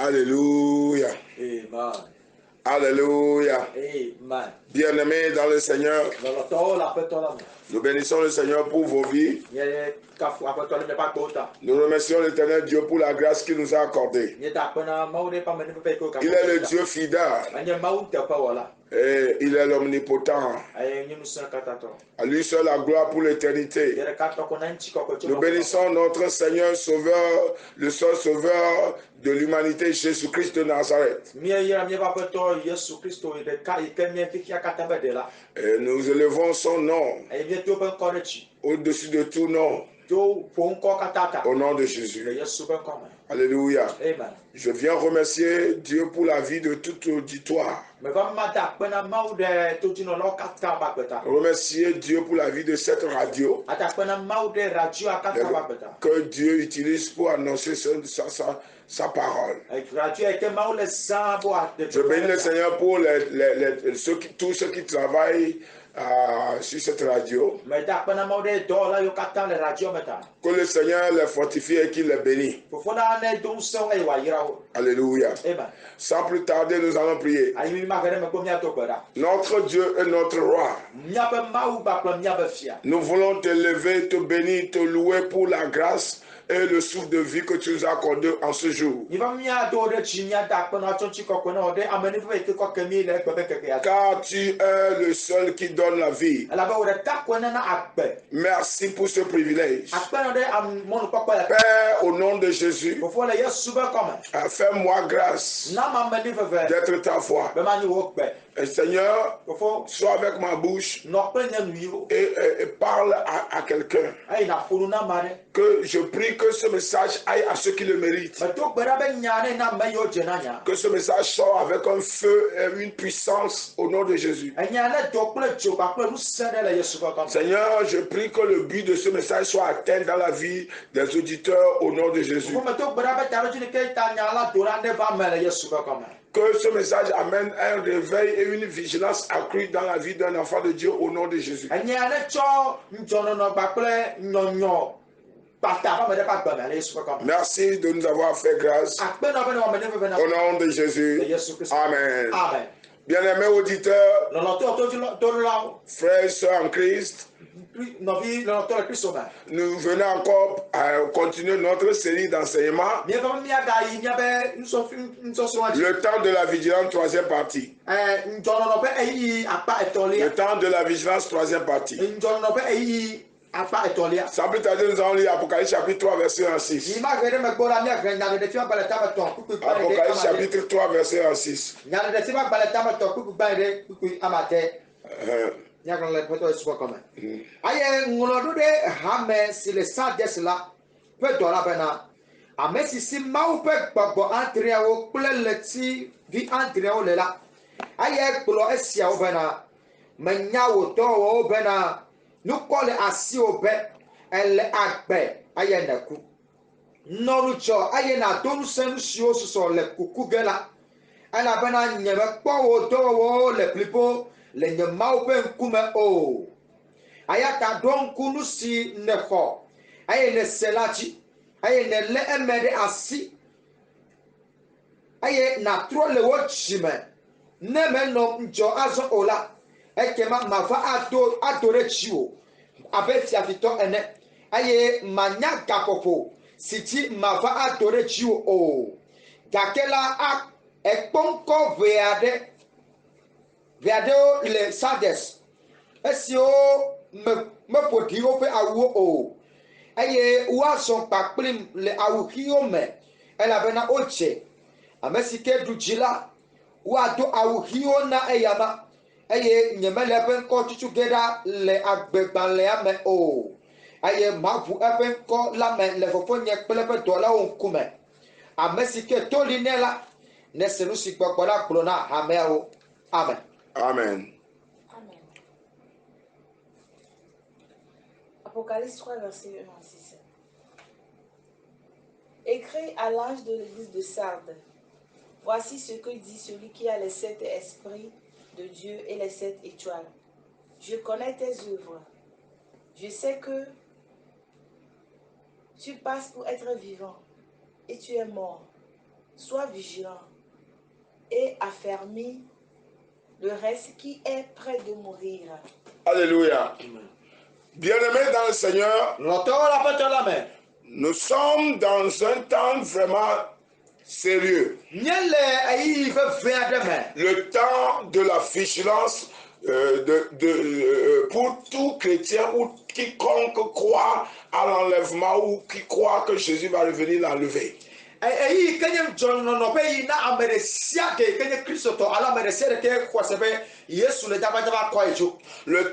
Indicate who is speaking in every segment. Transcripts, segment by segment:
Speaker 1: Alléluia.
Speaker 2: Amen.
Speaker 1: Alléluia.
Speaker 2: Amen.
Speaker 1: Bien-aimés dans le Seigneur,
Speaker 2: Nous
Speaker 1: nous bénissons le Seigneur pour vos vies. Nous remercions l'Éternel Dieu pour la grâce qu'il nous a accordée. Il est le Dieu fidèle et il est l'omnipotent. À lui seul la gloire pour l'éternité. Nous bénissons notre Seigneur Sauveur, le seul Sauveur de l'humanité, Jésus-Christ de Nazareth. Et nous élevons son nom au-dessus de tout nom. Au nom de Jésus. Alléluia.
Speaker 2: Amen.
Speaker 1: Je viens remercier Dieu pour la vie de tout auditoire. Remercier Dieu pour la vie de cette radio que Dieu utilise pour annoncer sa parole. Je bénis le Seigneur pour tous ceux qui travaillent sur cette radio. Que le Seigneur les fortifie et qu'il les bénisse. Alléluia.
Speaker 2: Amen.
Speaker 1: Sans plus tarder, nous allons prier. Notre Dieu et notre roi, nous voulons te lever, te bénir, te louer pour la grâce et le souffle de vie que tu nous as accordé en ce jour. Car tu es le seul qui donne la vie. Merci pour ce privilège. Père, au nom de Jésus, fais-moi grâce d'être ta voix. Et Seigneur, sois avec ma bouche et parle à quelqu'un. Que je prie que ce message aille à ceux qui le méritent. Que ce message sorte avec un feu et une puissance au nom de Jésus. Seigneur, je prie que le but de ce message soit atteint dans la vie des auditeurs au nom de Jésus. Que ce message amène un réveil et une vigilance accrue dans la vie d'un enfant de Dieu au nom de Jésus. Merci de nous avoir fait grâce. Au nom de Jésus. Amen.
Speaker 2: Amen.
Speaker 1: Bien-aimés auditeurs, frères et sœurs en Christ, nous venons encore à continuer notre série d'enseignements. Le temps de la vigilance, troisième partie. Le temps de la vigilance, troisième partie. Sans plus tarder, nous allons lire Apocalypse chapitre 3, verset 1 à 6. Apocalypse chapitre 3, verset 1 à 6.
Speaker 3: Nous collons assis au bec, elle agbe, aye naku. Non, nous cho, aye na don sen sur le coucou gala. Elle a bena nyeme po do le plus beau, le nyema au ben kume o. Ayata don kunu si nefo, aye ne selati, aye ne le emede assis, aye na tro le wochime, ne menom njo azo ola. Ekema mava adore chiwo abe fiafito ene aye manya gapopo siti mava adore chiwo o gakela a ekponko veade le Sardes esio me podi ope awo o aye wason pakplim le awuhio me elabena oche amesike dujila wado awuhio na eyama aye nyemele pen ko tutu geda le agbegban le ame o aye mavu pen ko la men le fofo nye pele pe do la on kume amesike to li ne la ne senu si gbogbo la klona ame o amen.
Speaker 1: Amen.
Speaker 4: Amen. Apocalypse 3 verset 1 à 6. Écrit à l'ange de l'église de Sardes. Voici ce que dit celui qui a les 7 esprits de Dieu et les 7 étoiles. Je connais tes œuvres. Je sais que tu passes pour être vivant et tu es mort. Sois vigilant et affermis le reste qui est près de mourir.
Speaker 1: Alléluia. Bien-aimés dans le Seigneur, nous sommes dans un temps vraiment sérieux. Le temps de la vigilance pour tout chrétien ou quiconque croit à l'enlèvement ou qui croit que Jésus va revenir l'enlever.
Speaker 3: Le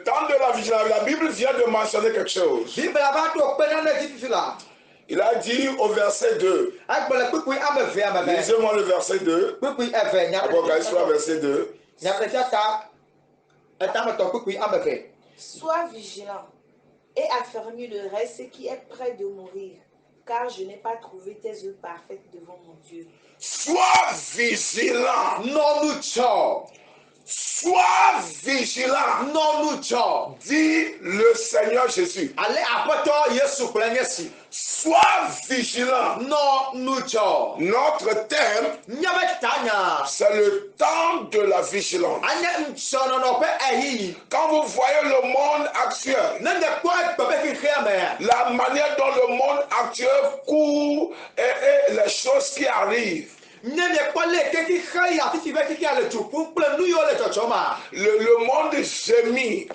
Speaker 1: temps de la vigilance, la Bible vient de mentionner quelque chose. Il a dit au verset 2. Lisez-moi le verset 2. Apocalypse 3, verset 2.
Speaker 4: Sois vigilant et affermis le reste qui est près de mourir, car je n'ai pas trouvé tes œuvres parfaites devant mon Dieu.
Speaker 1: Sois vigilant. Sois vigilant. Dit le Seigneur Jésus. Sois vigilant. Notre thème, c'est le temps de la vigilance. Quand vous voyez le monde actuel, la manière dont le monde actuel court et les choses qui arrivent, le monde gémit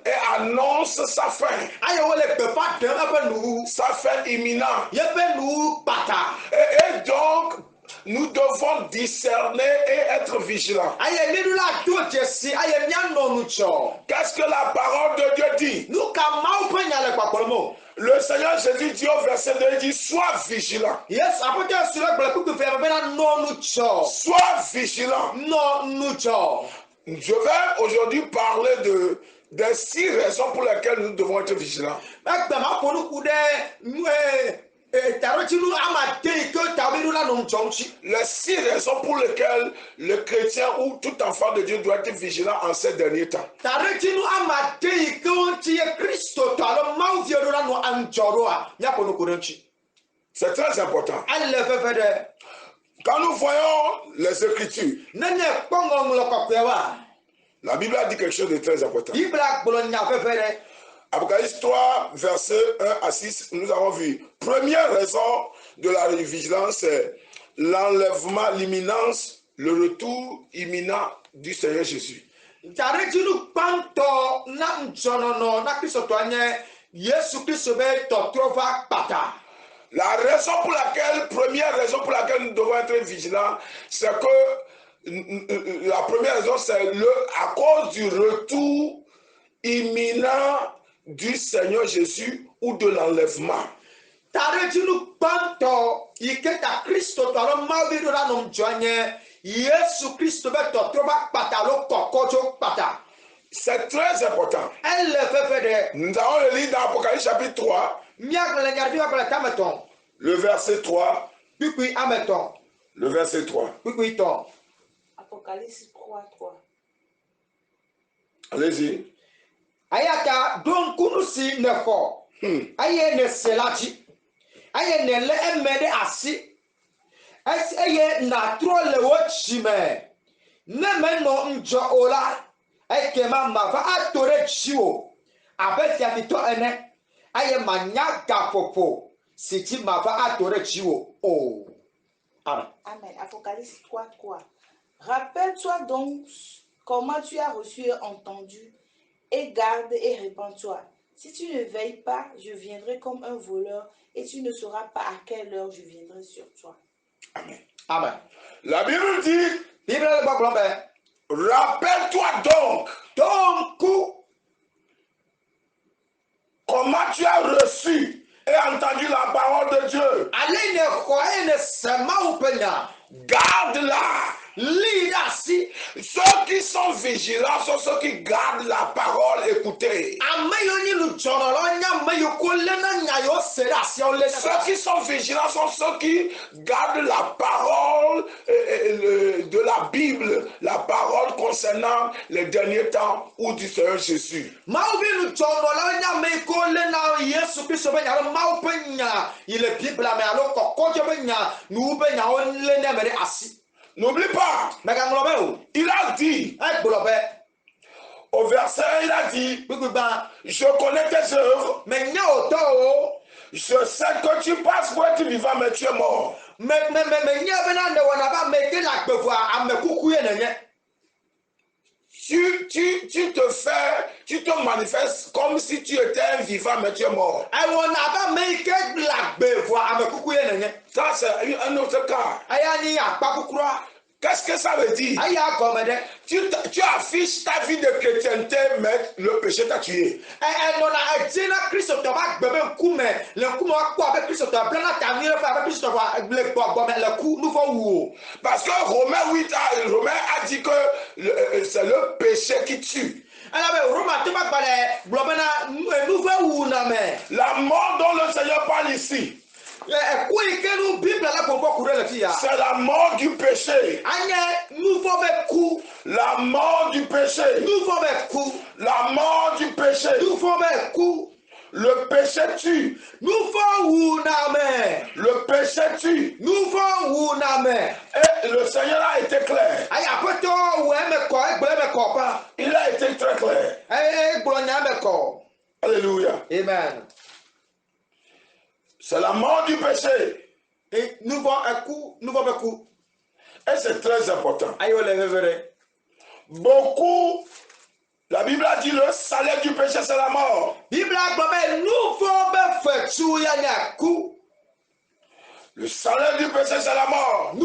Speaker 1: et annonce sa fin. Sa fin imminente. Et donc, nous devons discerner et être vigilants. Qu'est-ce que la parole de Dieu dit? Le Seigneur Jésus dit au verset 2, il dit, sois vigilant. Sois vigilant. Je vais aujourd'hui parler des 6 raisons pour lesquelles nous devons être vigilants. Les 6 raisons pour lesquelles le chrétien ou tout enfant de Dieu doit être vigilant en ces derniers temps. C'est très important. Quand nous voyons les Écritures, la Bible a dit quelque chose de très important. Apocalypse 3, versets 1 à 6, nous avons vu. Première raison de la vigilance, c'est l'enlèvement, l'imminence, le retour imminent du Seigneur Jésus. La raison pour laquelle, première raison pour laquelle nous devons être vigilants, c'est que la première raison, c'est à cause du retour imminent du Seigneur Jésus ou de l'enlèvement. C'est très important. Nous allons le lire dans Apocalypse chapitre 3. Le verset 3. Le verset 3.
Speaker 4: Apocalypse 3, 3.
Speaker 1: Allez-y.
Speaker 3: Ayaka don kunusi nefo. Aye ne selaji. Aye ne le emede asi. Aye na tro le wochime. Ne meno njo ola. Eke mama fa atore chiwo. Abeti atito ene. Aye manya gapopo. Siti mafa atore chiwo. Oh. Amen.
Speaker 4: Amen. Apocalypse 3, 3. Rappelle-toi donc comment tu as reçu et entendu, et garde et répands-toi. Si tu ne veilles pas, je viendrai comme un voleur, et tu ne sauras pas à quelle heure je viendrai sur toi.
Speaker 1: Amen.
Speaker 3: Amen.
Speaker 1: La Bible dit, rappelle-toi donc comment tu as reçu et entendu la parole de Dieu. Garde-la.
Speaker 3: Lirasi.
Speaker 1: Ceux qui sont vigilants sont ceux qui gardent la parole écoutée. Ceux qui sont vigilants sont ceux qui gardent la parole de la Bible, la parole concernant les derniers temps ou du Seigneur Jésus. N'oublie pas, il a dit, au verset 1, il a dit, je connais tes œuvres, je sais que tu passes pour être vivant, mais tu es mort. Tu te manifestes comme si tu étais un vivant, mais tu es mort. Ça, c'est un autre cas. Qu'est-ce que ça veut dire? Tu affiches ta vie de chrétienté, mais le péché t'a tué. Parce que Romain a dit que c'est le péché qui tue. La mort dont le Seigneur parle ici, c'est la mort du péché. La mort du péché. La mort du péché. Le péché tue. Le péché tue. Et le Seigneur a été clair. Il a été très clair. Alléluia.
Speaker 3: Amen.
Speaker 1: C'est la mort du péché.
Speaker 3: Et
Speaker 1: c'est très important. Beaucoup, la Bible a dit le salaire du péché, c'est la mort. Le salaire du péché, c'est la mort. Et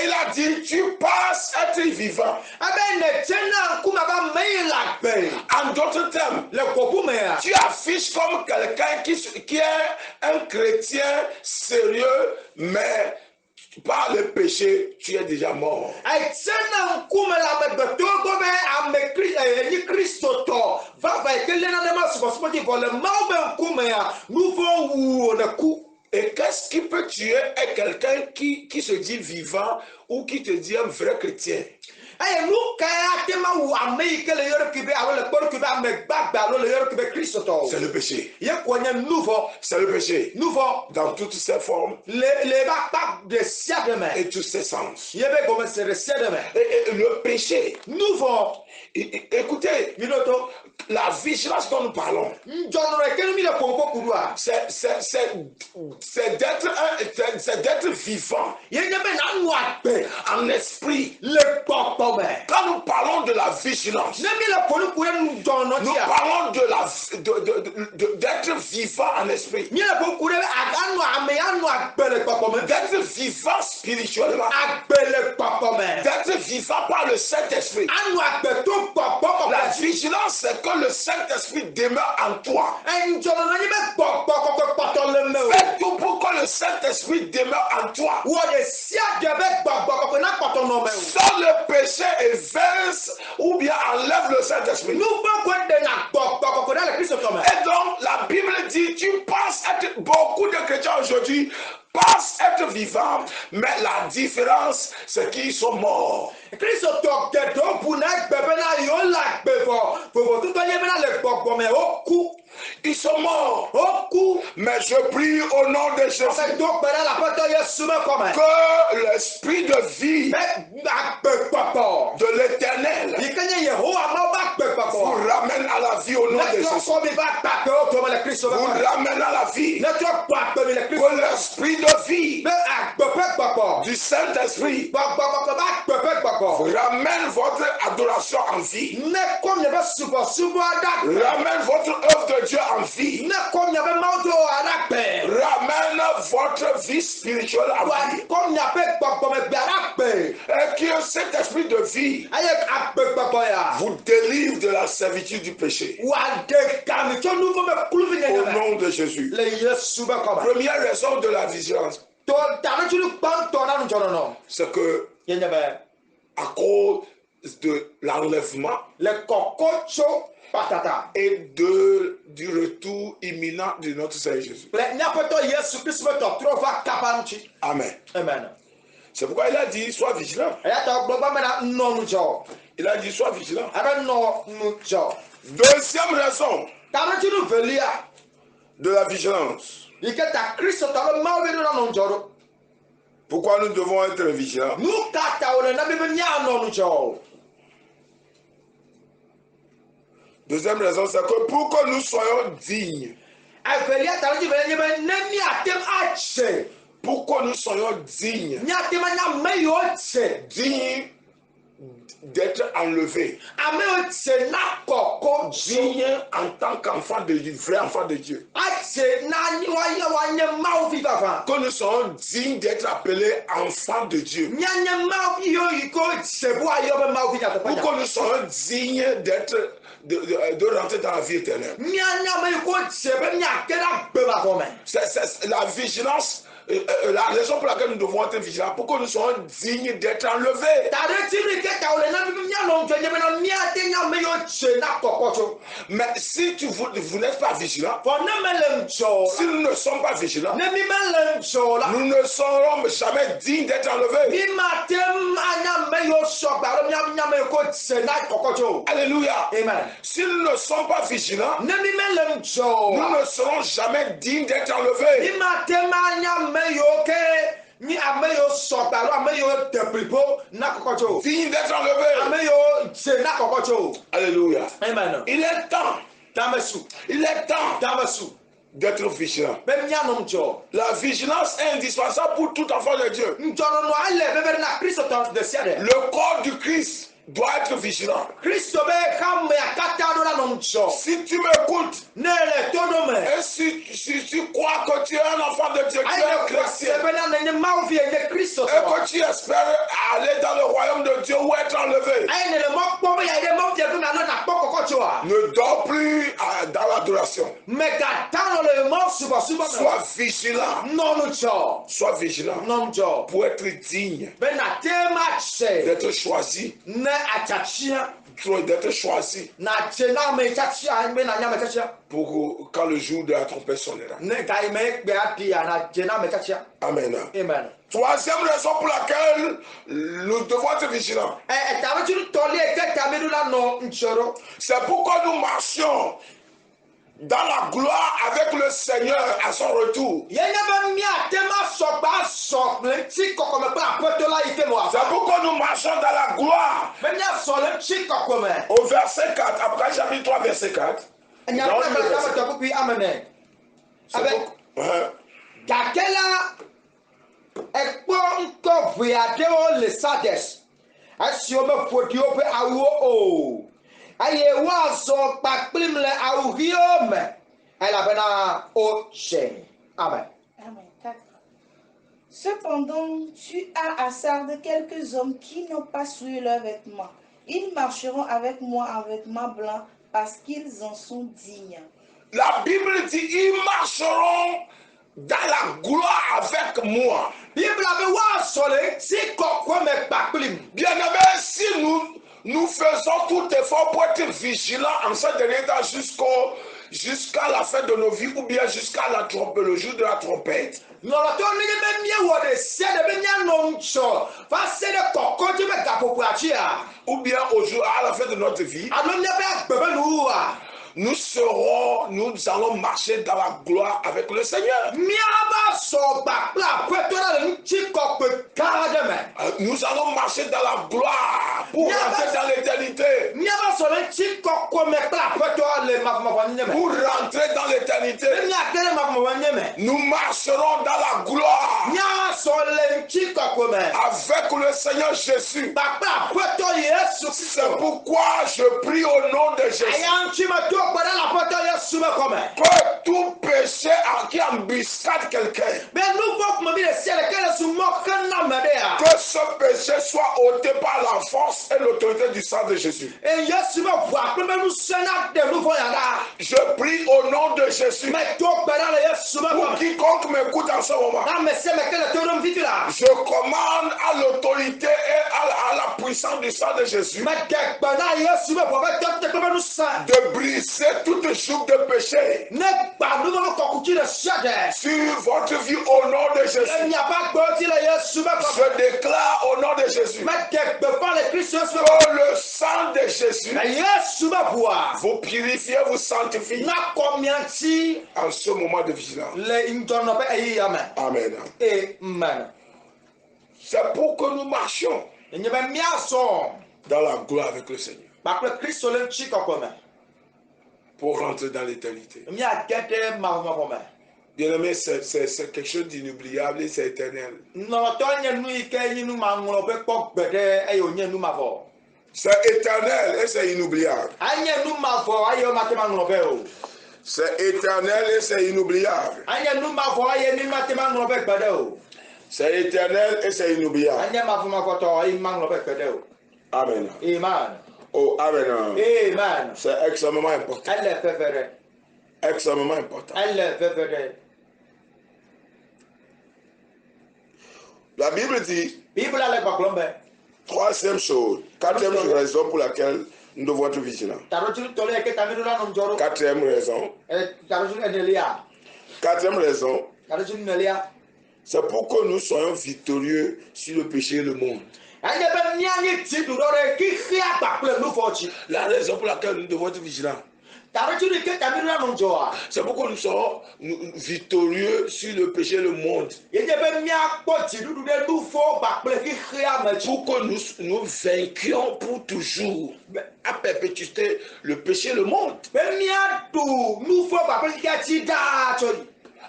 Speaker 1: il a dit, tu passes à être vivant. En d'autres termes, tu affiches comme quelqu'un qui est un chrétien sérieux, mais par le péché, tu es déjà mort. Et qu'est-ce qui peut tuer quelqu'un qui se dit vivant ou qui te dit un vrai chrétien? C'est le péché. C'est le péché. Dans toutes ses formes. Et tous ses sens. Et le péché. Écoutez, la vigilance dont nous parlons, c'est d'être vivant en esprit. Quand nous parlons de la vigilance, nous parlons d'être vivant en esprit, d'être vivant spirituellement, d'être vivant par le Saint-Esprit. La vigilance, c'est que le Saint-Esprit demeure en toi. Fais tout pour que le Saint-Esprit demeure en toi. Sans le péché évince ou bien enlève le Saint-Esprit. Et donc, la Bible dit, tu penses être, beaucoup de chrétiens aujourd'hui pensent être vivants, mais la différence, c'est qu'ils sont morts. Ils sont morts. Mais je prie au nom de Jésus que l'esprit de vie de l'Éternel vous ramène à la vie au nom de Jésus. Vous ramène à la vie. Que l'esprit de vie du Saint-Esprit vous ramène votre adoration en vie. Ramène votre œuvre de Dieu en vie. Ramène votre vie spirituelle en vie. Et que cet esprit de vie vous délivre de la servitude du péché. Au nom de Jésus. Première raison de la vigilance. c'est que à cause de l'enlèvement et du retour imminent de notre Seigneur Jésus. Amen. C'est pourquoi il a dit sois vigilant. Il a dit sois vigilant. Deuxième raison de la vigilance. Pourquoi nous devons être vigilants? Deuxième raison, c'est que pour que nous soyons dignes. Pour que nous soyons dignes. Dignes d'être enlevés. Dignes en tant qu'enfant de Dieu, vrai enfant de Dieu. Que nous soyons dignes d'être appelés enfants de Dieu. Pour que nous soyons dignes de rentrer dans la vie éternelle. C'est la vigilance. La raison pour laquelle nous devons être vigilants, pour que nous soyons dignes d'être enlevés. Mais si vous n'êtes pas vigilant, si nous ne sommes pas vigilants, nous ne serons jamais dignes d'être enlevés. Alléluia. Amen. Si nous ne sommes pas vigilants, nous ne serons jamais dignes d'être enlevés. Digne d'être enlevé. Alléluia. Amen. Il est temps d'être vigilant. La vigilance est indispensable pour tout enfant de Dieu. Le corps du Christ doit être vigilant. Si tu m'écoutes et si tu crois que tu es un enfant de Dieu, tu es un chrétien, et que tu espères aller dans le royaume de Dieu ou être enlevé, ne dors plus dans l'adoration. Sois vigilant. Sois vigilant pour être digne d'être choisi. D'être choisi pour quand le jour de la trompette sonnera. Amen. Amen. Troisième raison pour laquelle nous devons être vigilants, c'est pourquoi nous marchions dans la gloire avec le Seigneur à son retour. C'est pourquoi nous marchons dans la gloire. Au verset 4, après chapitre 3, verset 4.
Speaker 3: Aye wazo pakplim le auhiome. Elle a bena au chêne. Amen.
Speaker 4: Amen. 4. Cependant, tu as à Sardes quelques hommes qui n'ont pas souillé leurs vêtements. Ils marcheront avec moi en vêtements blancs parce qu'ils en sont dignes.
Speaker 1: La Bible dit ils marcheront dans la gloire avec moi. Bien aimé, si nous faisons tout effort pour être vigilants en ce dernier temps jusqu'à la fin de nos vies ou bien jusqu'à le jour de la trompette. Ou bien à la fin de notre vie. Nous allons marcher dans la gloire avec le Seigneur. Nous allons marcher dans la gloire pour rentrer dans l'éternité. Pour rentrer dans l'éternité, nous marcherons dans la gloire avec le Seigneur Jésus. C'est pourquoi je prie au nom de Jésus que tout péché qui embuscade quelqu'un, que ce péché soit ôté par la force et l'autorité du sang de Jésus. Je prie au nom de Jésus. Pour quiconque m'écoute en ce moment, je commande à l'autorité et à la puissance du sang de Jésus de briser toute joug de péché sur votre vie au nom de Jésus. Je déclare au nom de Jésus que le sang de Jésus vous purifie, vous sanctifie en ce moment de vigilance. Amen. C'est pour que nous marchions dans la gloire avec le Seigneur. Pour rentrer dans l'éternité. Bien aimé, c'est quelque chose d'inoubliable et c'est éternel. C'est éternel et c'est inoubliable. C'est éternel et c'est inoubliable. C'est éternel et c'est inoubliable. Amen. Oh, amen.
Speaker 3: Amen.
Speaker 1: C'est extrêmement important. Extrêmement important. La Bible dit, troisième chose, quatrième raison pour laquelle nous devons être vigilants. Quatrième raison, c'est pour que nous soyons victorieux sur le péché et le monde. La raison pour laquelle nous devons être vigilants, c'est pour que nous soyons victorieux sur le péché et le monde. Pour que nous vainquions pour toujours, à perpétuité, le péché et le monde.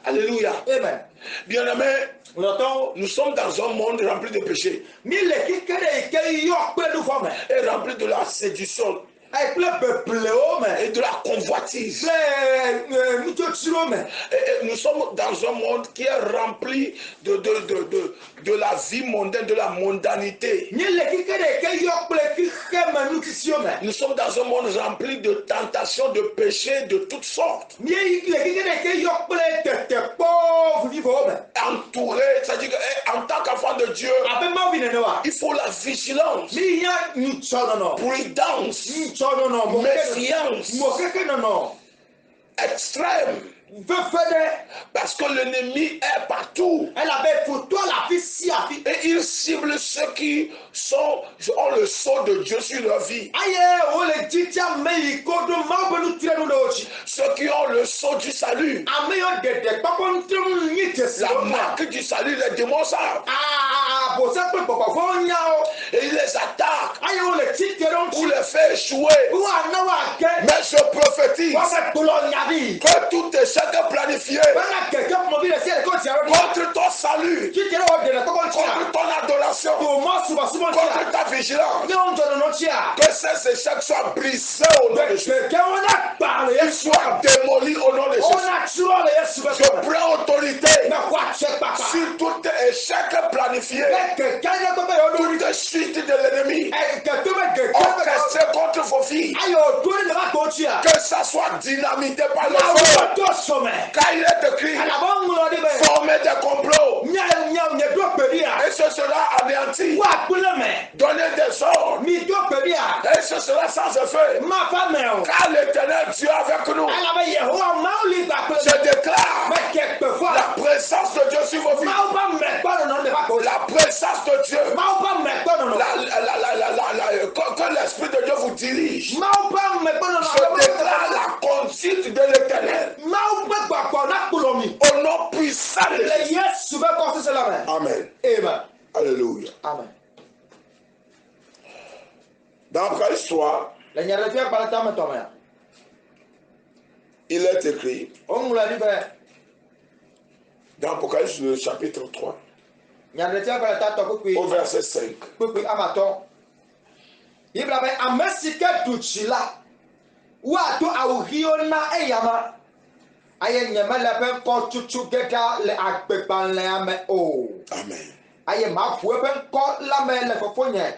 Speaker 1: Alléluia. Amen. Bien aimé, nous sommes dans un monde rempli de péché et rempli de la séduction et de la convoitise. Et nous sommes dans un monde qui est rempli de la vie mondaine, de la mondanité. Nous sommes dans un monde rempli de tentations, de péchés de toutes sortes. Entouré, c'est-à-dire qu'en tant qu'enfant de Dieu, il faut la vigilance, prudence, méfiance extrême. Parce que l'ennemi est partout. Et il cible ceux qui ont le sceau de Dieu sur leur vie. Ceux qui ont le sceau du salut. La marque du salut, les démons savent. Et il les attaque pour les faire échouer. Mais je prophétise que tout échec planifié contre ton salut, contre ton adoration, contre ta vigilance, que ces échecs soient brisés au nom de Jésus, qu'ils soient démolis au nom de Jésus. Je prends autorité sur tout échec planifié, toute suite de l'ennemi orchestré contre vos filles, que ça soit dynamité par le feu. Car il est écrit, former des complots, et ce sera anéanti, donner des ordres, et ce sera sans effet, car l'Éternel Dieu avec nous. Je déclare la présence de Dieu sur vos vies, la présence de Dieu, que l'Esprit de Dieu vous dirige. Je déclare la conduite de l'Éternel au nom puissant de Jésus. Amen. Alléluia.
Speaker 3: Amen.
Speaker 1: Dans Apocalypse 3, il est écrit, dans Apocalypse le chapitre 3, au verset 5. Amen.
Speaker 3: aye ma fu ebe nko la me le fofonye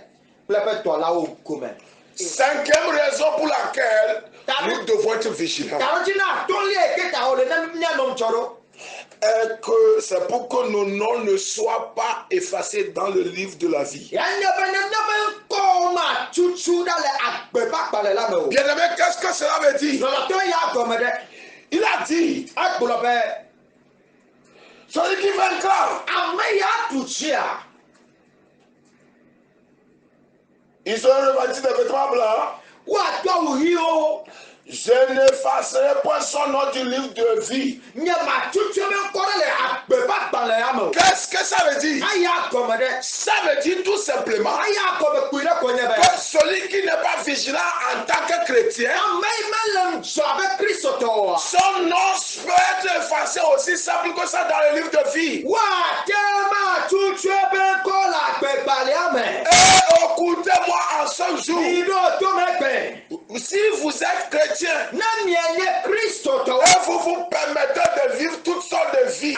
Speaker 3: plepe to la o come.
Speaker 1: Cinquième raison pour laquelle nous devons être vigilants. Que c'est pour que nos noms ne soient pas effacés dans le livre de la vie. Bien-aimé, qu'est-ce que cela veut dire? Il a dit, celui qui vaincra, ils seront revêtus de vêtements blancs. Je n'effacerai point son nom du livre de vie. Qu'est-ce que ça veut dire? Ça veut dire tout simplement que celui qui n'est pas vigilant en tant que chrétien, son nom peut être effacé aussi simple que ça dans le livre de vie. Et écoutez-moi en ce jour, si vous êtes chrétien, et vous vous permettez de vivre toutes sortes de vies,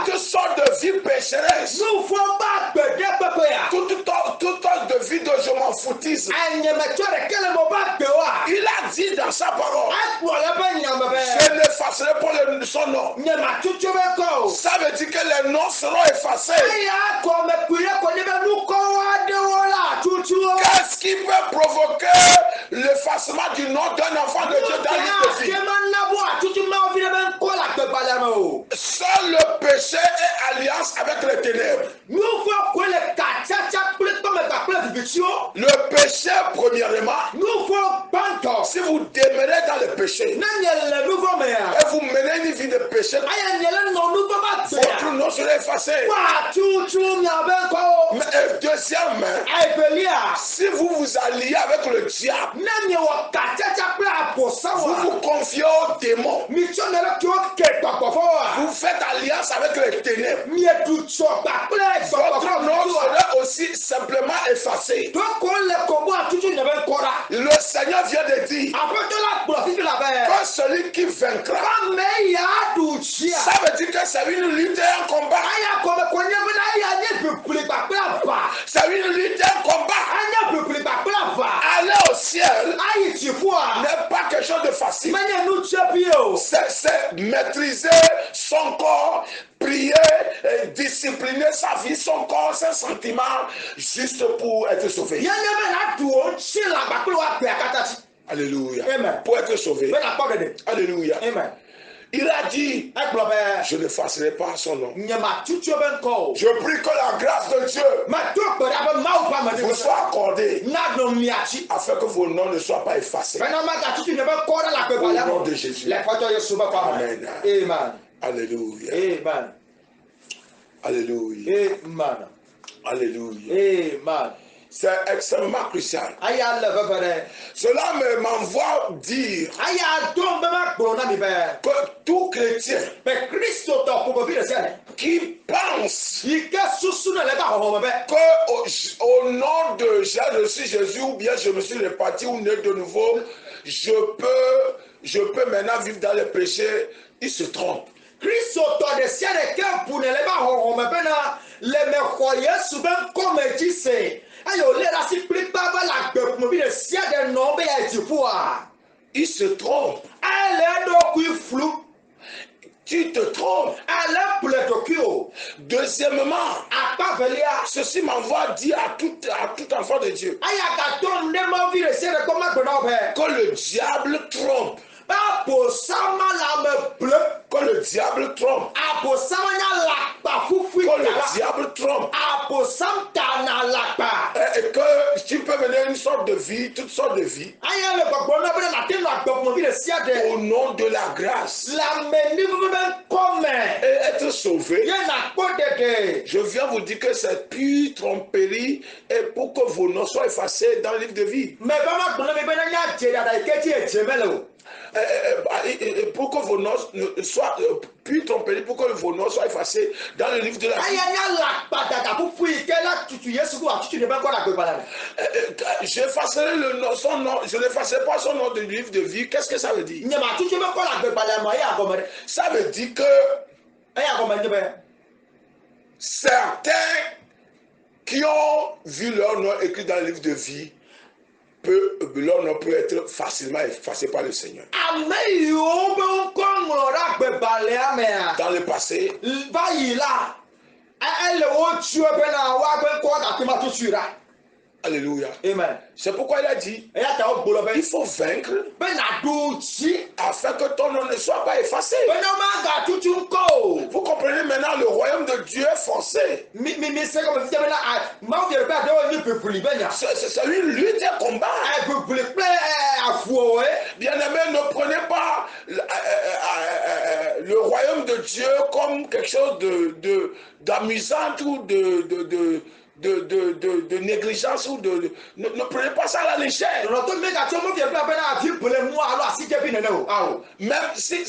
Speaker 1: toutes sortes de vies pécheresses, toutes sortes de vies de je m'en foutisme. Il a dit dans sa parole, je n'effacerai pas son nom. Ça veut dire que les noms seront effacés. Qu'est-ce qui peut provoquer l'effacement du nom d'un enfant de Dieu dans l'île de vie? Seul le péché est alliance avec les ténèbres. Le péché, premièrement, si vous demeurez dans le péché et vous menez une vie de péché, votre nom sera effacé. Mais deuxièmement, si vous vous alliez avec le diable, vous vous confiez aux démons, vous faites alliance avec les ténèbres, votre nom sera aussi simplement effacé. Le Seigneur vient de dire que celui qui vaincra, ça veut dire que c'est une lutte et un combat. C'est une lutte et un combat. Aller au ciel n'est pas quelque chose de facile. C'est maîtriser son corps, prier, discipliner sa vie, son corps, ses sentiments, juste pour être sauvé. Alléluia. Amen. Pour être sauvé. Alléluia. Amen. Il a dit, je ne n'effacerai pas son nom. Je prie que la grâce de Dieu vous soit accordée afin que vos noms ne soient pas effacés. Au nom de Jésus. Amen.
Speaker 3: Amen.
Speaker 1: Alléluia.
Speaker 3: Amen.
Speaker 1: Alléluia.
Speaker 3: Amen.
Speaker 1: Alléluia.
Speaker 3: Amen.
Speaker 1: C'est extrêmement crucial. Cela m'envoie dire que tout chrétien qui pense que au nom de j'ai reçu Jésus ou bien je me suis réparti ou né de nouveau, je peux maintenant vivre dans le péché, il se trompe. Il se trompe. Tu te trompes. Deuxièmement, ceci m'envoie dire à tout enfant de Dieu que le diable trompe. Que le diable trompe. Que le diable trompe. Et que tu peux mener une sorte de vie, toutes sortes de vies. Au nom de la grâce. Et être sauvé. Je viens vous dire que c'est pure tromperie et pour que vos noms soient effacés dans le livre de vie. Pour que vos noms soient puis tromper, pour que vos noms soient effacés dans le livre de la vie. J'effacerai son nom, je n'effacerai pas son nom du livre de vie. Qu'est-ce que ça veut dire? Ça veut dire que Certains qui ont vu leur nom écrit dans le livre de vie, leur nom peut être facilement effacé par le Seigneur. Dans le passé, alléluia.
Speaker 3: Amen.
Speaker 1: C'est pourquoi il a dit, il faut vaincre afin que ton nom ne soit pas effacé. Vous comprenez maintenant, le royaume de Dieu est forcé. C'est une lutte et un combat. Bien-aimé, ne prenez pas le royaume de Dieu comme quelque chose d'amusant ou de négligence ou ne prenez pas ça à la légère. Même si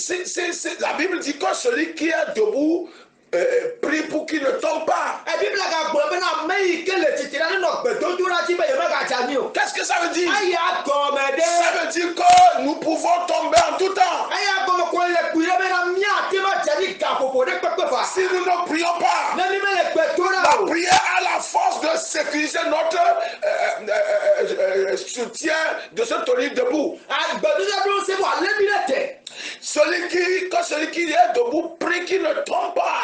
Speaker 1: la Bible dit que celui qui est debout prie pour qu'il ne tombe pas. Qu'est-ce que ça veut dire? Ça veut dire que nous pouvons tomber en tout temps. Si nous ne prions pas, la prière a la force de sécuriser notre soutien de se tenir debout. Celui qui est debout prie qu'il ne tombe pas.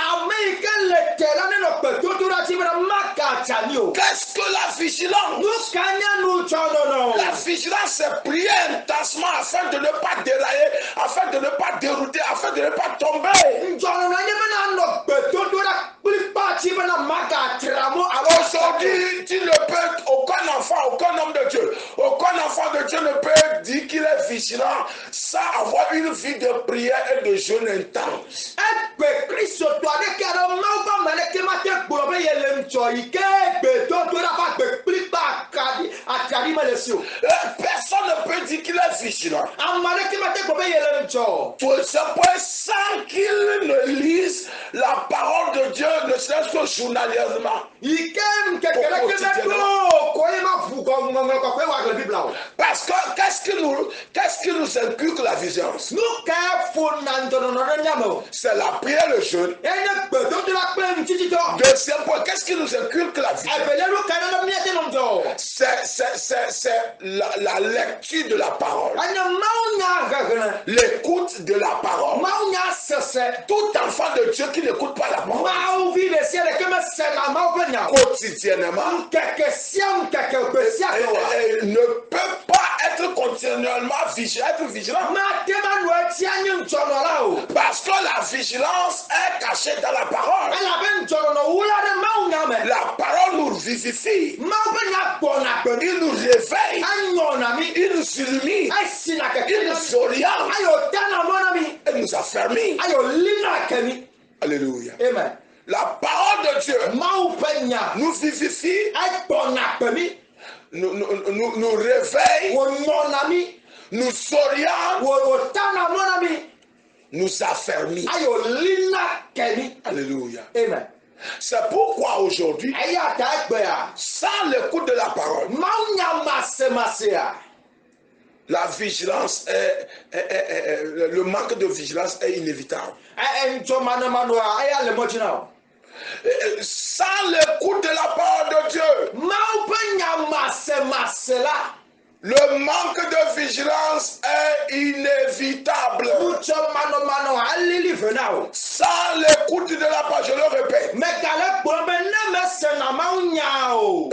Speaker 1: Qu'est-ce que la vigilance? La vigilance, c'est prier intensement afin de ne pas dérailler, afin de ne pas dérouter, afin de ne pas tomber. Aujourd'hui, tu ne peux, aucun homme de Dieu, aucun enfant de Dieu ne peut dire qu'il est vigilant sans avoir une vie de prière et de jeûne intense. Personne ne peut dire qu'il est vigilant. Tout simplement sans qu'il ne lise la parole de Dieu, ne serait-ce que journalièrement. Parce que qu'est-ce qui nous inculque la vigilance? C'est la prière, le jeûne. Deuxième point, qu'est-ce qui nous inculque la vigilance? C'est la lecture de la parole. L'écoute de la parole. Tout enfant de Dieu qui n'écoute pas la parole quotidiennement ne peut pas être continuellement vigilant. Parce que la vigilance est cachée dans la parole. La parole nous vivifie. Il nous réveille. Il nous illumine. Il nous oriente. Il nous affermit. Alléluia.
Speaker 3: Amen.
Speaker 1: La parole de Dieu nous vivifie, nous réveille, nous oriente, nous affermit. Alléluia.
Speaker 3: Amen.
Speaker 1: C'est pourquoi aujourd'hui, sans l'écoute de la parole, la vigilance le manque de vigilance est inévitable. Sans l'écoute de la parole de Dieu, le manque de vigilance est inévitable. Sans l'écoute de la parole, je le répète,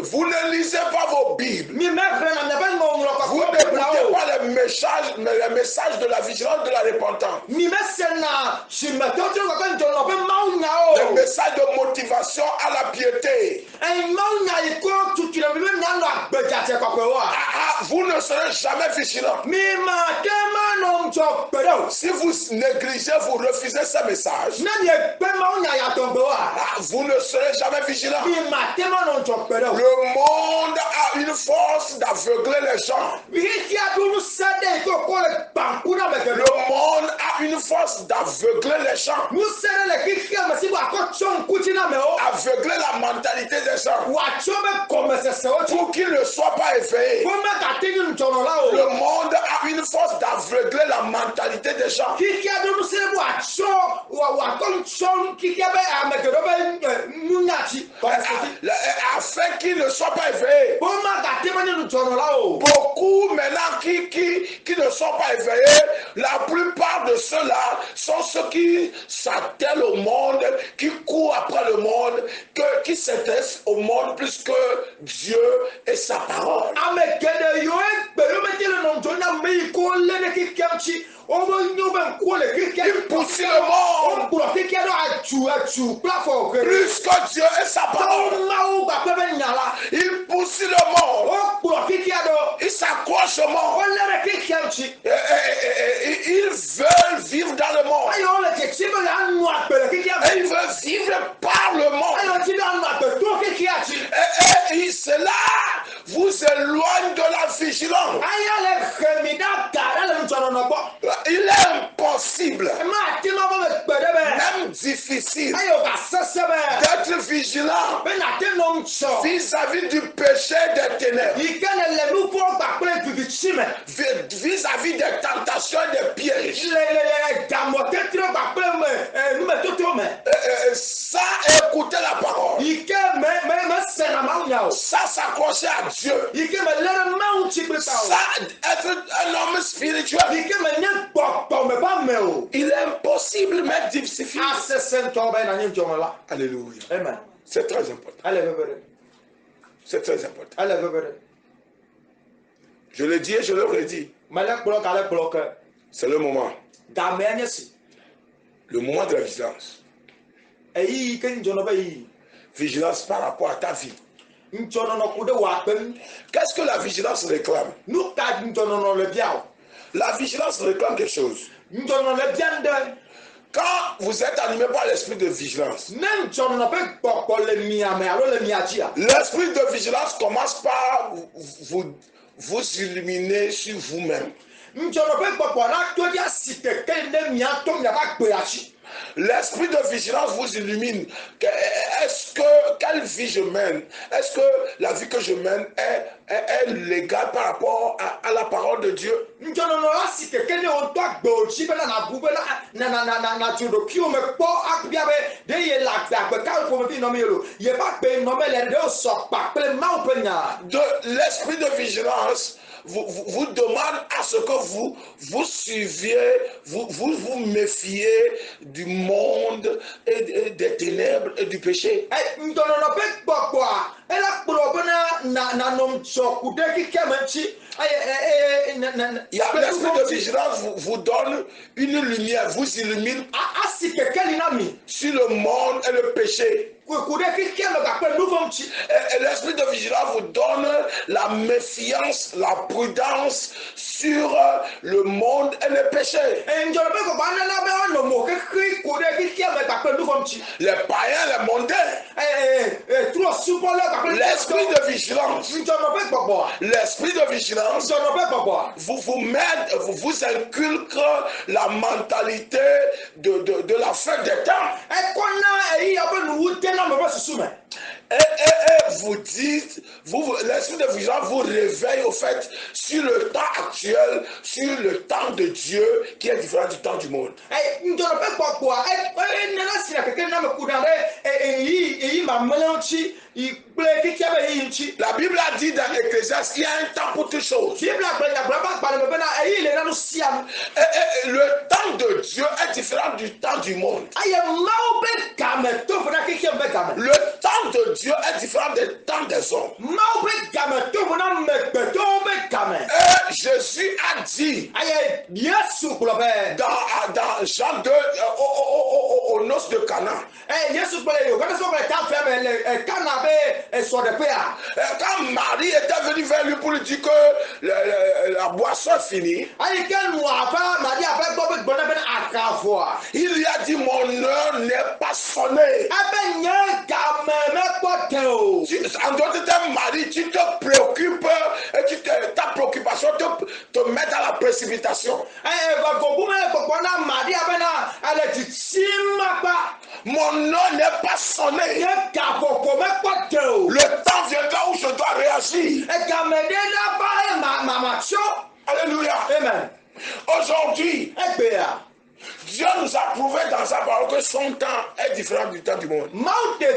Speaker 1: vous ne lisez pas vos Bibles. Vous n'écoutez pas les messages de la vigilance, de la repentance. Les messages de motivation à la piété. Vous ne serez jamais vigilant. Si vous négligez, vous refusez ces messages, vous ne serez jamais vigilant. Le monde a une force d'aveugler les gens. Le monde a une force d'aveugler les gens d'aveugler la mentalité des gens pour qu'ils ne soient pas éveillés. Le monde a une force d'aveugler la mentalité des gens. Afin qu'ils ne soient pas éveillés. Beaucoup maintenant qui ne sont pas éveillés, la plupart de ceux-là sont ceux qui s'attellent au monde, qui courent après le monde, qui s'intéressent au monde plus que Dieu et sa parole. Il pousse le monde plus que Dieu et sa parole. Il pousse le monde. Il s'accroche au monde. Ils veulent vivre dans le monde. Et ils veulent vivre par le monde. Et cela vous éloigne de la vigilance. Il est impossible, même difficile, d'être vigilant vis-à-vis du péché des ténèbres, vis-à-vis des tentations et des pièges. Ça, écouter la parole. Ça, s'accrocher à Dieu. Ça, être un homme spirituel. Il est impossible, mais difficile. Alléluia.
Speaker 3: Amen.
Speaker 1: C'est très important. C'est très important. Je le dis et je le redis. C'est le moment. Le moment de la vigilance. Vigilance par rapport à ta vie. Qu'est-ce que la vigilance réclame? La vigilance réclame quelque chose. Quand vous êtes animé par l'esprit de vigilance, l'esprit de vigilance commence par vous illuminer sur vous-même. L'esprit de vigilance vous illumine. Quelle vie je mène? Est-ce que la vie que je mène est légale par rapport à la parole de Dieu? L'esprit de vigilance vous demande à ce que vous suiviez, vous méfiez du monde et des ténèbres et du péché. L'esprit de vigilance vous donne une lumière, vous illumine sur le monde et le péché. Et l'esprit de vigilance vous donne la méfiance, la prudence sur le monde et le péché. Les païens, les mondains. L'esprit de vigilance. L'esprit de vigilance vous inculque la mentalité de la fin des temps. Et vous dites, l'esprit de vigilance vous réveille au fait sur le temps actuel, sur le temps de Dieu qui est différent du temps du monde. La Bible a dit dans Ecclésiaste qu'il y a un temps pour toutes choses. Et le temps de Dieu est différent du temps du monde. Le temps de Dieu est différent du temps des hommes. Et Jésus a dit dans Jean 2 aux noces de Cana. Quand Marie était venue vers lui pour lui dire que la boisson est finie, il lui a dit: mon heure n'est pas sonnée. En d'autres termes, Marie, tu te préoccupes et ta préoccupation te met dans la précipitation. mon nom n'est pas sonné. Le temps viendra où je dois réagir. Alléluia.
Speaker 3: Amen.
Speaker 1: Aujourd'hui, Dieu nous a prouvé dans sa parole que son temps est différent du temps du monde. Et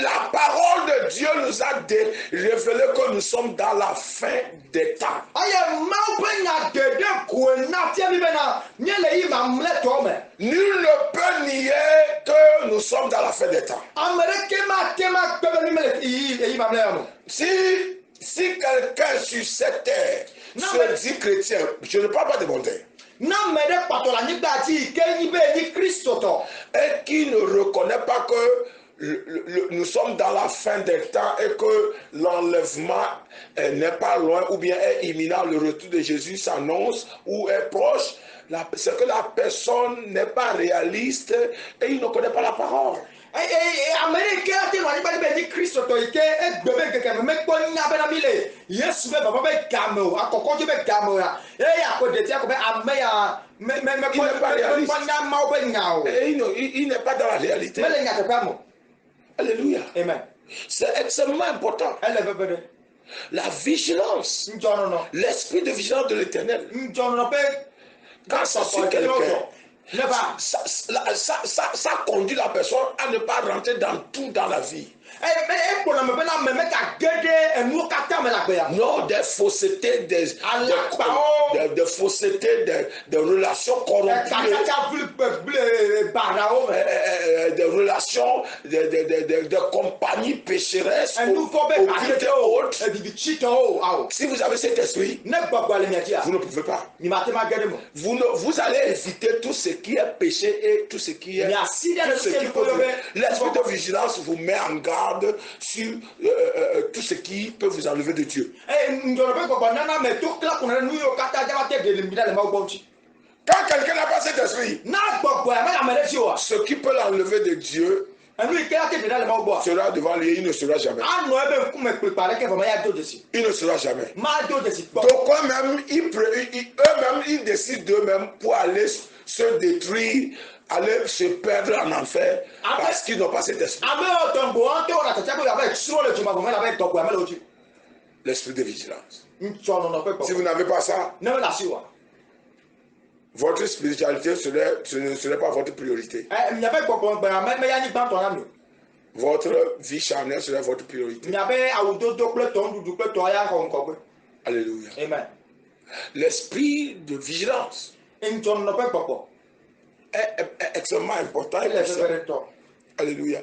Speaker 1: la parole de Dieu nous a révélé que nous sommes dans la fin des temps. Nul ne peut nier que nous sommes dans la fin des temps. Si quelqu'un sur cette terre se dit chrétien, je ne parle pas de mon terre, et qui ne reconnaît pas que nous sommes dans la fin des temps et que l'enlèvement n'est pas loin ou bien est imminent, le retour de Jésus s'annonce ou est proche, c'est que la personne n'est pas réaliste et il ne connaît pas la parole. Il n'est pas dans la réalité. Alléluia. Amen. C'est extrêmement important. La vigilance. L'esprit de vigilance de l'Éternel. Quand ça suit quelqu'un, ça conduit la personne à ne pas rentrer dans tout dans la vie. Non, des faussetés, des faussetés, des relations corrompues, des relations, des compagnies pécheresses, si vous avez cet esprit, vous ne pouvez pas. Vous allez éviter tout ce qui est péché et tout ce qui est... L'esprit de vigilance vous met en garde sur tout ce qui peut vous enlever de Dieu. Quand quelqu'un n'a pas cet esprit, ce qui peut l'enlever de Dieu sera devant lui, il ne sera jamais. Il ne sera jamais. Donc eux-mêmes, ils décident d'eux-mêmes pour aller se détruire, aller se perdre en enfer parce qu'ils n'ont pas cet esprit. L'esprit de vigilance. Si vous n'avez pas ça, votre spiritualité ne serait pas votre priorité. Votre vie charnelle serait votre priorité. Alléluia. Amen. L'esprit de vigilance est extrêmement important. Alléluia.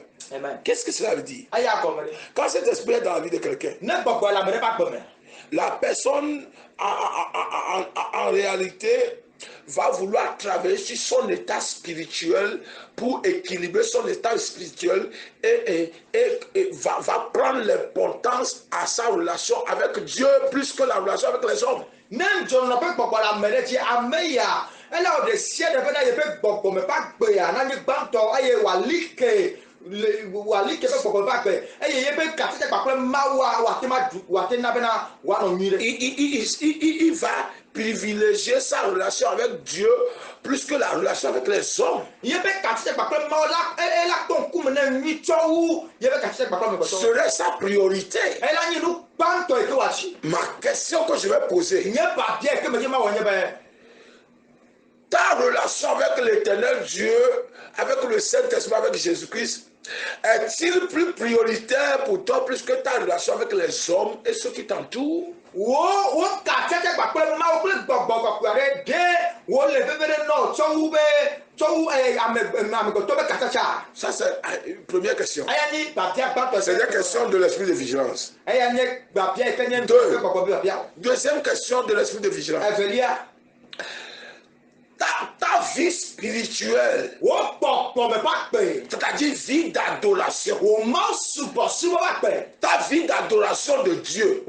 Speaker 1: Qu'est-ce que cela veut dire? Quand cet esprit est dans la vie de quelqu'un, la personne en réalité va vouloir travailler sur son état spirituel pour équilibrer son état spirituel et va prendre l'importance à sa relation avec Dieu plus que la relation avec les hommes. Il va privilégier sa relation avec Dieu plus que la relation avec les hommes. Serait sa priorité. Ma question que je vais poser: ta relation avec l'Éternel Dieu, avec le Saint-Esprit, avec Jésus-Christ, est-il plus prioritaire pour toi plus que ta relation avec les hommes et ceux qui t'entourent? Ça, c'est une première question. C'est une question de l'esprit de vigilance. Deuxième question de l'esprit de vigilance. Ta vie spirituelle, c'est-à-dire vie d'adoration, ta vie d'adoration de Dieu,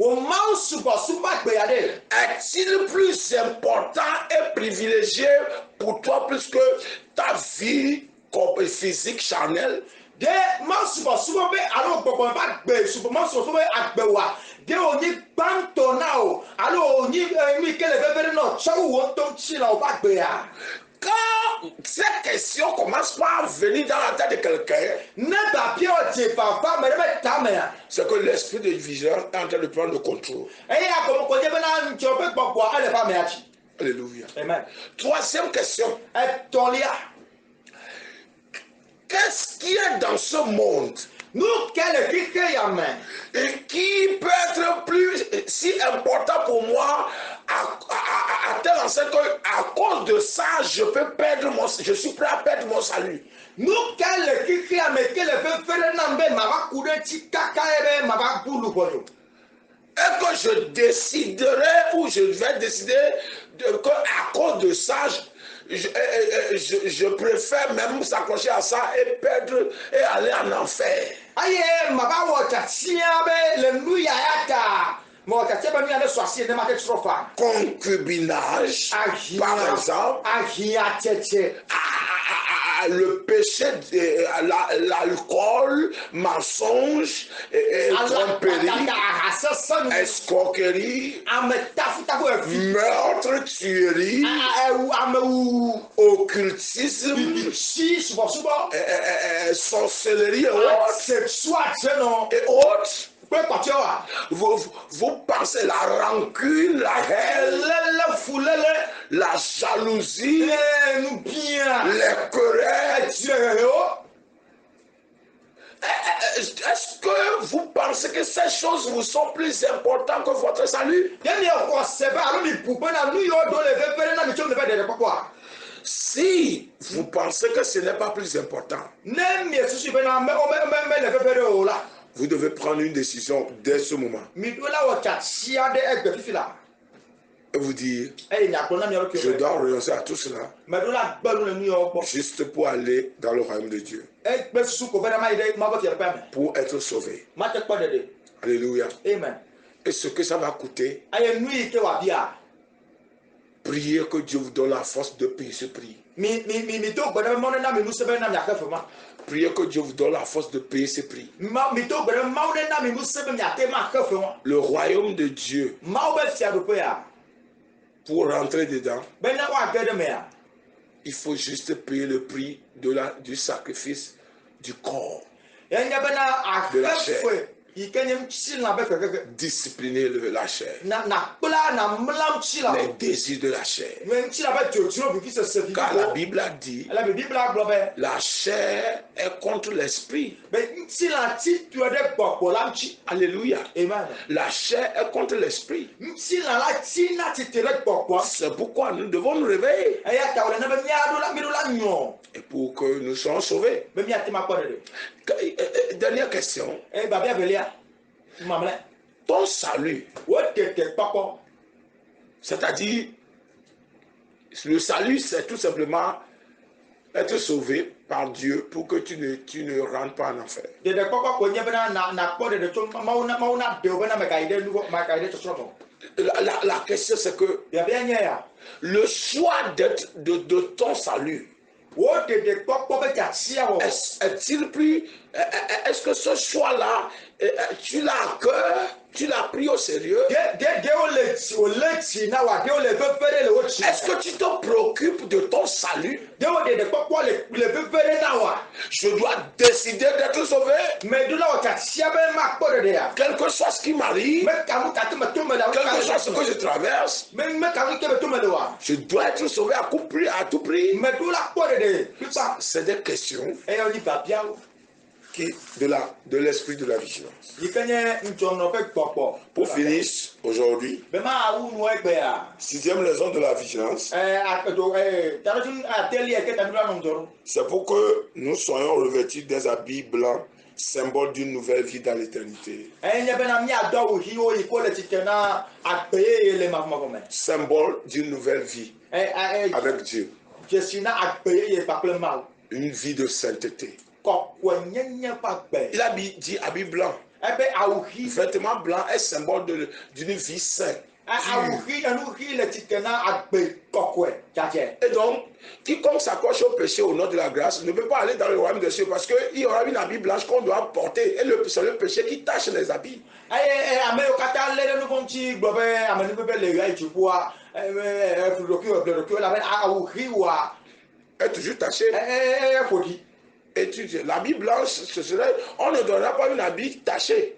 Speaker 1: est-il plus important et privilégié pour toi plus que ta vie physique charnelle? Quand ces questions commencent par venir dans la tête de quelqu'un. C'est que l'esprit de vigilance est en train de prendre le contrôle. Alléluia.
Speaker 3: Amen.
Speaker 1: Troisième question. Qu'est-ce qui est dans ce monde et qui peut être plus si important pour moi à tel enseigne qu'à cause de ça, je suis prêt à perdre mon salut. Et que je déciderai ou je vais décider qu'à cause de ça, je préfère même s'accrocher à ça et perdre et aller en enfer. Concubinage, par exemple, le péché de l'alcool, mensonge, tromperie, escroquerie, meurtre, tuerie, occultisme, sorcellerie et autres. Vous pensez la rancune, la haine, la jalousie, les querelles. Est-ce que vous pensez que ces choses vous sont plus importantes que votre salut? Si vous pensez que ce n'est pas plus important, vous devez prendre une décision dès ce moment. Et vous dire, je dois renoncer à tout cela juste pour aller dans le royaume de Dieu. Pour être sauvé. Alléluia.
Speaker 3: Amen.
Speaker 1: Et ce que ça va coûter, priez que Dieu vous donne la force de payer ce prix. Priez que Dieu vous donne la force de payer ce prix. Le royaume de Dieu, pour rentrer dedans, il faut juste payer le prix du sacrifice du corps, de la chair. Discipliner la chair, les désirs de la chair. Car la Bible a dit, la chair est contre l'esprit. Alléluia. La chair est contre l'esprit. C'est pourquoi nous devons nous réveiller. Et pour que nous soyons sauvés. Dernière question. Ton salut, c'est-à-dire, le salut, c'est tout simplement être sauvé par Dieu pour que tu ne rentres pas en enfer. La question, c'est que le choix de ton salut, est-ce que ce choix-là, tu l'as à cœur, tu l'as pris au sérieux? Est-ce que tu te préoccupes de ton salut? Je dois décider d'être sauvé. Quel que soit ce qui m'arrive, quel que soit ce que je traverse, je dois être sauvé à tout prix. C'est des questions de l'esprit de la vigilance. Pour finir aujourd'hui, sixième raison de la vigilance, c'est pour que nous soyons revêtus des habits blancs, symbole d'une nouvelle vie dans l'éternité. Symbole d'une nouvelle vie avec Dieu. Une vie de sainteté. Il a dit habit blanc. Vêtement blanc est symbole d'une vie sainte. Et donc, quiconque s'accroche au péché au nom de la grâce ne peut pas aller dans le royaume des cieux parce qu'il y aura une habit blanche qu'on doit porter. Et c'est le péché qui tache les habits. est toujours tachée. Et la bille blanche, ce serait, on ne donnera pas une habit tachée.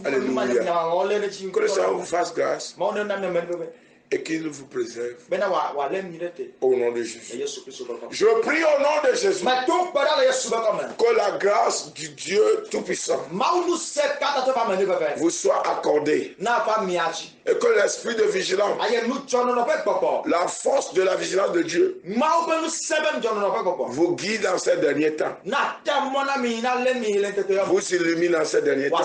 Speaker 1: Alléluia. Que le Seigneur vous fasse grâce et qu'il vous préserve. Au nom de Jésus. Je prie au nom de Jésus que la grâce du Dieu Tout-Puissant vous soit accordée et que l'esprit de vigilance, la force de la vigilance de Dieu vous guide dans ces derniers temps, vous illumine dans ces derniers temps.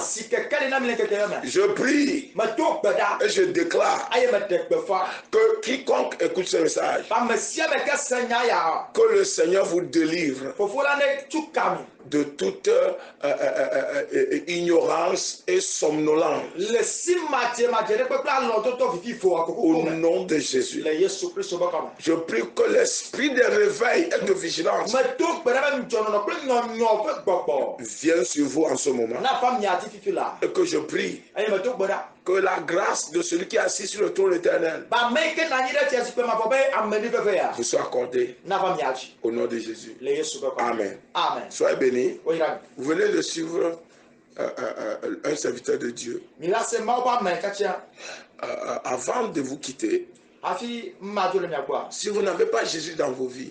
Speaker 1: Je prie et je déclare que quiconque écoute ce message, que le Seigneur vous délivre de toute ignorance et somnolence. Au nom de Jésus. Je prie que l'esprit de réveil et de vigilance vienne sur vous en ce moment. Et que je prie que la grâce de celui qui est assis sur le trône éternel vous soit accordée au nom de Jésus. Amen. Soyez bénis. Vous venez de suivre un serviteur de Dieu. Avant de vous quitter, si vous n'avez pas Jésus dans vos vies,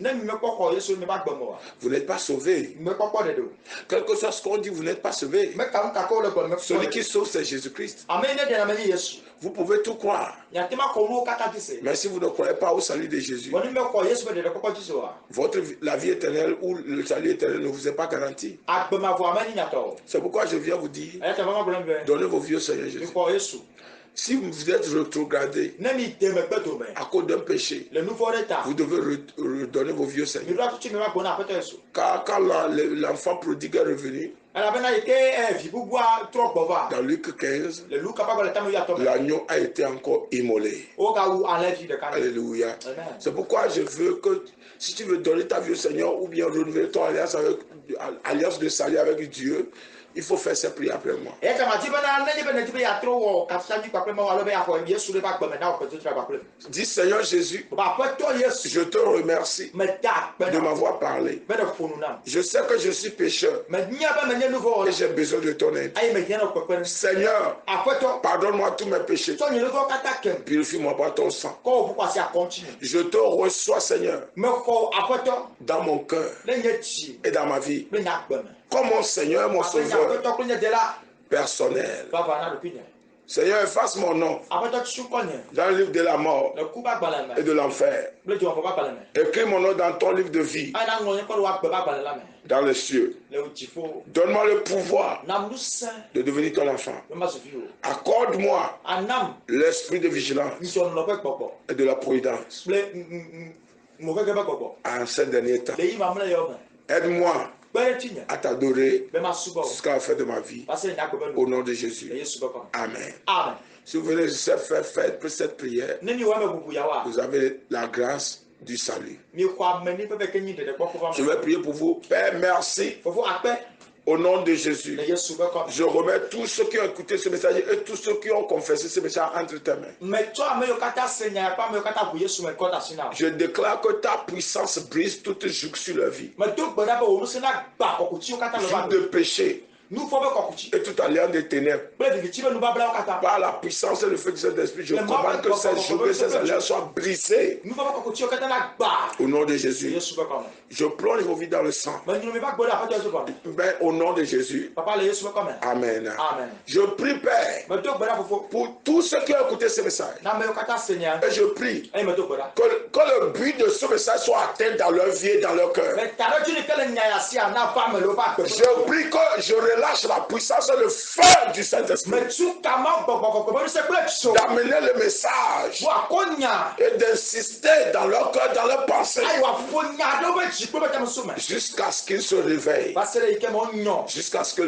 Speaker 1: vous n'êtes pas sauvé. Quel que soit ce qu'on dit, vous n'êtes pas sauvé. Celui qui sauve, c'est Jésus-Christ. Vous pouvez tout croire. Mais si vous ne croyez pas au salut de Jésus, la vie éternelle ou le salut éternel ne vous est pas garanti. C'est pourquoi je viens vous dire, donnez vos vies au Seigneur Jésus. Si vous êtes rétrogradé à cause d'un péché, vous devez redonner vos vies au Seigneur. Car quand l'enfant prodigue est revenu, dans Luc 15, l'agneau a été encore immolé. Alléluia. C'est pourquoi je veux que si tu veux donner ta vie au Seigneur ou bien renouveler ton alliance de salut avec Dieu, il faut faire ces prières après moi. Dis Seigneur Jésus, je te remercie de m'avoir parlé. Je sais que je suis pécheur et j'ai besoin de ton aide. Seigneur, pardonne-moi tous mes péchés. Purifie-moi par ton sang. Je te reçois, Seigneur, dans mon cœur et dans ma vie, comme mon Seigneur, mon Sauveur personnel. Seigneur, efface mon nom dans le livre de la mort et de l'enfer. Écris mon nom dans ton livre de vie dans les cieux. Donne-moi le pouvoir de devenir ton enfant. Accorde-moi l'esprit de vigilance et de la prudence en ces derniers temps. Aide-moi à t'adorer jusqu'à la fin de ma vie. Au nom de Jésus. Amen. Si vous venez de faire cette prière, vous avez la grâce du salut. Je vais prier pour vous. Père, merci. Au nom de Jésus, je remets tous ceux qui ont écouté ce message et tous ceux qui ont confessé ce message entre tes mains. Je déclare que ta puissance brise toute joug sur leur vie. Joug de péché et toute alliance des ténèbres. Par la puissance et le feu du Saint-Esprit, je commande que ces jougs et ces alliances soient brisées. Au nom de Jésus, je plonge vos vies dans le sang. Mais au nom de Jésus, Amen. Je prie, Père, pour tous ceux qui ont écouté ce message. Et je prie que le but de ce message soit atteint dans leur vie et dans leur cœur. Je prie que je relâche la puissance et le feu du Saint-Esprit d'amener le message et d'insister dans leur cœur, dans leur pensée, jusqu'à ce qu'ils se réveillent, jusqu'à ce que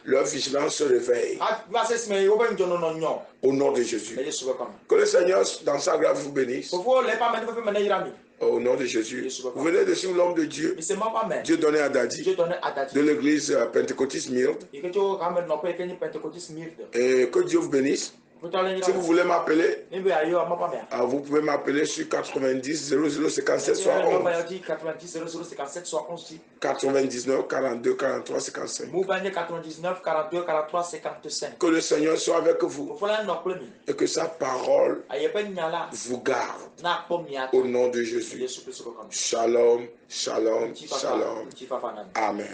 Speaker 1: leur vigilance se réveille. Au nom de Jésus. Que le Seigneur dans sa grâce vous bénisse. Au nom de Jésus. Vous venez de suivre l'homme de Dieu. Dieu donné à Dadi de l'église pentecôtiste Myrde. Et que Dieu vous bénisse. Si vous voulez m'appeler, vous pouvez m'appeler sur 90 0057 71. 99 42 43 55. Que le Seigneur soit avec vous et que sa parole vous garde au nom de Jésus. Shalom, shalom, shalom. Amen.